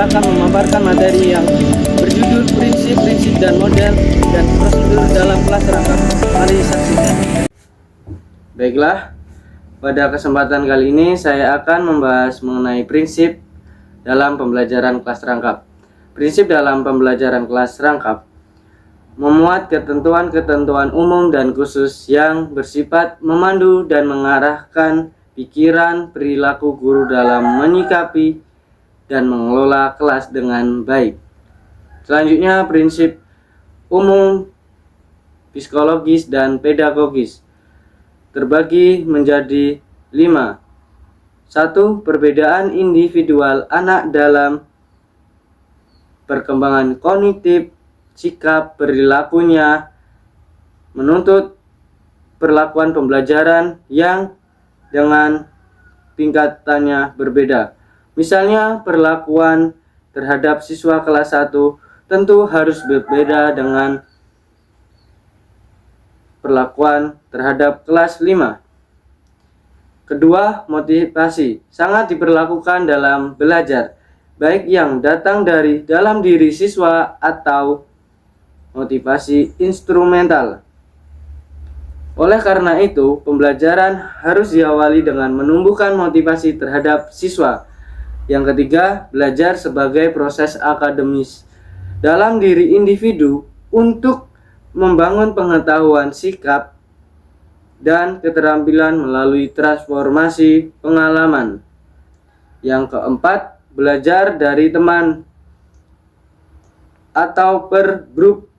saya akan memaparkan materi yang berjudul prinsip-prinsip dan model dan prosedur dalam kelas rangkap. Mari saksikan. Baiklah, pada kesempatan kali ini saya akan membahas mengenai prinsip dalam pembelajaran kelas rangkap. Prinsip dalam pembelajaran kelas rangkap memuat ketentuan-ketentuan umum dan khusus yang bersifat memandu dan mengarahkan pikiran perilaku guru dalam menyikapi dan mengelola kelas dengan baik. Selanjutnya, prinsip umum psikologis dan pedagogis terbagi menjadi 5. 1. Perbedaan individual anak dalam perkembangan kognitif, sikap perilakunya menuntut perlakuan pembelajaran yang dengan tingkatannya berbeda. Misalnya, perlakuan terhadap siswa kelas 1 tentu harus berbeda dengan perlakuan terhadap kelas 5. Kedua, motivasi sangat diperlakukan dalam belajar, baik yang datang dari dalam diri siswa atau motivasi instrumental. Oleh karena itu, pembelajaran harus diawali dengan menumbuhkan motivasi terhadap siswa. Yang ketiga, belajar sebagai proses akademis dalam diri individu untuk membangun pengetahuan, sikap, dan keterampilan melalui transformasi pengalaman. Yang keempat, belajar dari teman atau per grup,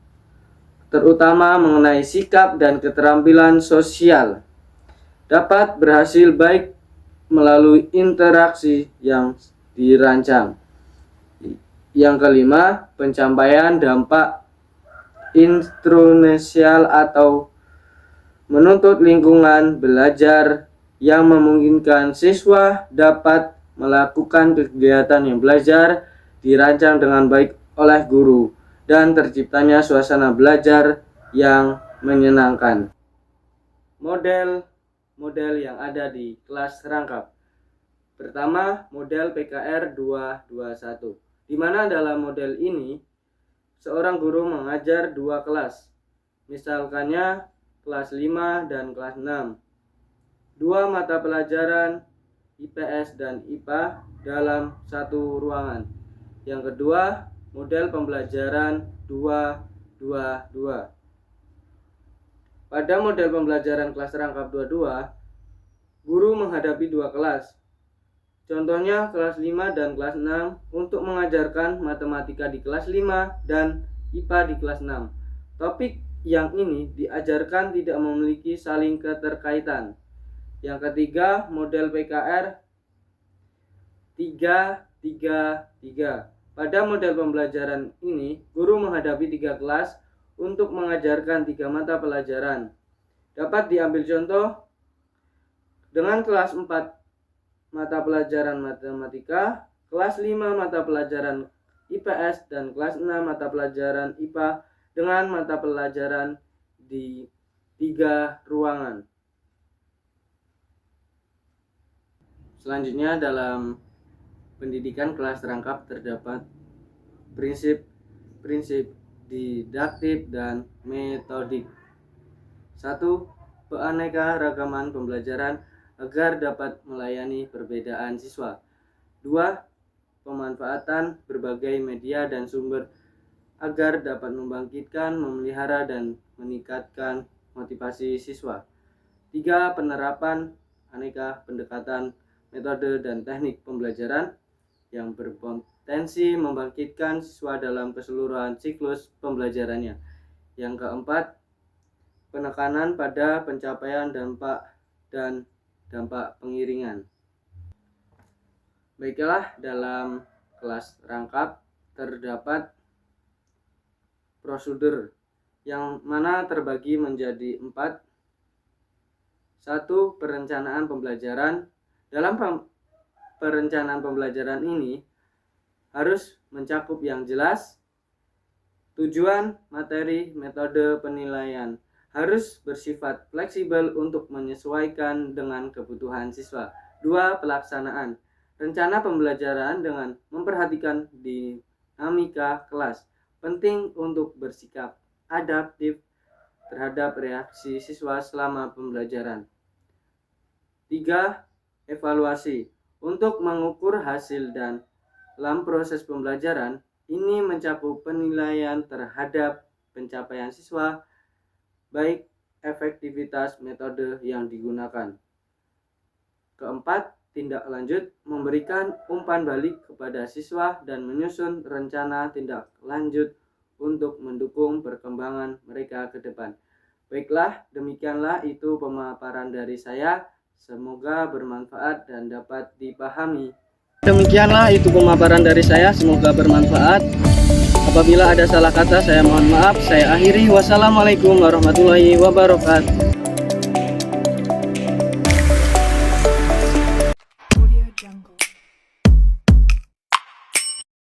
terutama mengenai sikap dan keterampilan sosial, dapat berhasil baik melalui interaksi yang dirancang. Yang kelima, pencapaian dampak instrumental atau menuntut lingkungan belajar yang memungkinkan siswa dapat melakukan kegiatan yang belajar dirancang dengan baik oleh guru dan terciptanya suasana belajar yang menyenangkan. Model yang ada di kelas rangkap. Pertama, model PKR 221, di mana dalam model ini seorang guru mengajar dua kelas, misalkannya kelas 5 dan kelas 6. Dua mata pelajaran IPS dan IPA dalam satu ruangan. Yang kedua, model pembelajaran 222. Pada model pembelajaran kelas rangkap 22, guru menghadapi dua kelas. Contohnya kelas 5 dan kelas 6 untuk mengajarkan matematika di kelas 5 dan IPA di kelas 6. Topik yang ini diajarkan tidak memiliki saling keterkaitan. Yang ketiga, model PKR 333. Pada model pembelajaran ini, guru menghadapi tiga kelas untuk mengajarkan tiga mata pelajaran. Dapat diambil contoh dengan kelas 4 mata pelajaran matematika, kelas 5 mata pelajaran IPS, dan kelas 6 mata pelajaran IPA dengan mata pelajaran di 3 ruangan. Selanjutnya, dalam pendidikan kelas rangkap terdapat prinsip-prinsip didaktif dan metodik. 1. Keanekaragaman pembelajaran agar dapat melayani perbedaan siswa. 2. Pemanfaatan berbagai media dan sumber agar dapat membangkitkan, memelihara, dan meningkatkan motivasi siswa. 3. Penerapan aneka pendekatan, metode, dan teknik pembelajaran yang berpotensi membangkitkan siswa dalam keseluruhan siklus pembelajarannya. Yang keempat, penekanan pada pencapaian dampak dan dampak pengiringan. Baiklah, dalam kelas rangkap terdapat prosedur yang mana terbagi menjadi 4. 1. Perencanaan pembelajaran. Dalam perencanaan pembelajaran ini harus mencakup yang jelas tujuan, materi, metode penilaian, harus bersifat fleksibel untuk menyesuaikan dengan kebutuhan siswa. 2. Pelaksanaan. rencana pembelajaran dengan memperhatikan dinamika kelas. Penting untuk bersikap adaptif terhadap reaksi siswa selama pembelajaran. 3. Evaluasi. Untuk mengukur hasil dan dalam proses pembelajaran, ini mencakup penilaian terhadap pencapaian siswa, baik efektivitas metode yang digunakan. Keempat, tindak lanjut, memberikan umpan balik kepada siswa dan menyusun rencana tindak lanjut untuk mendukung perkembangan mereka ke depan. Baiklah, demikianlah itu pemaparan dari saya. Semoga bermanfaat dan dapat dipahami. Demikianlah itu pemaparan dari saya, semoga bermanfaat. Apabila ada salah kata, saya mohon maaf. Saya akhiri. Wassalamualaikum warahmatullahi wabarakatuh.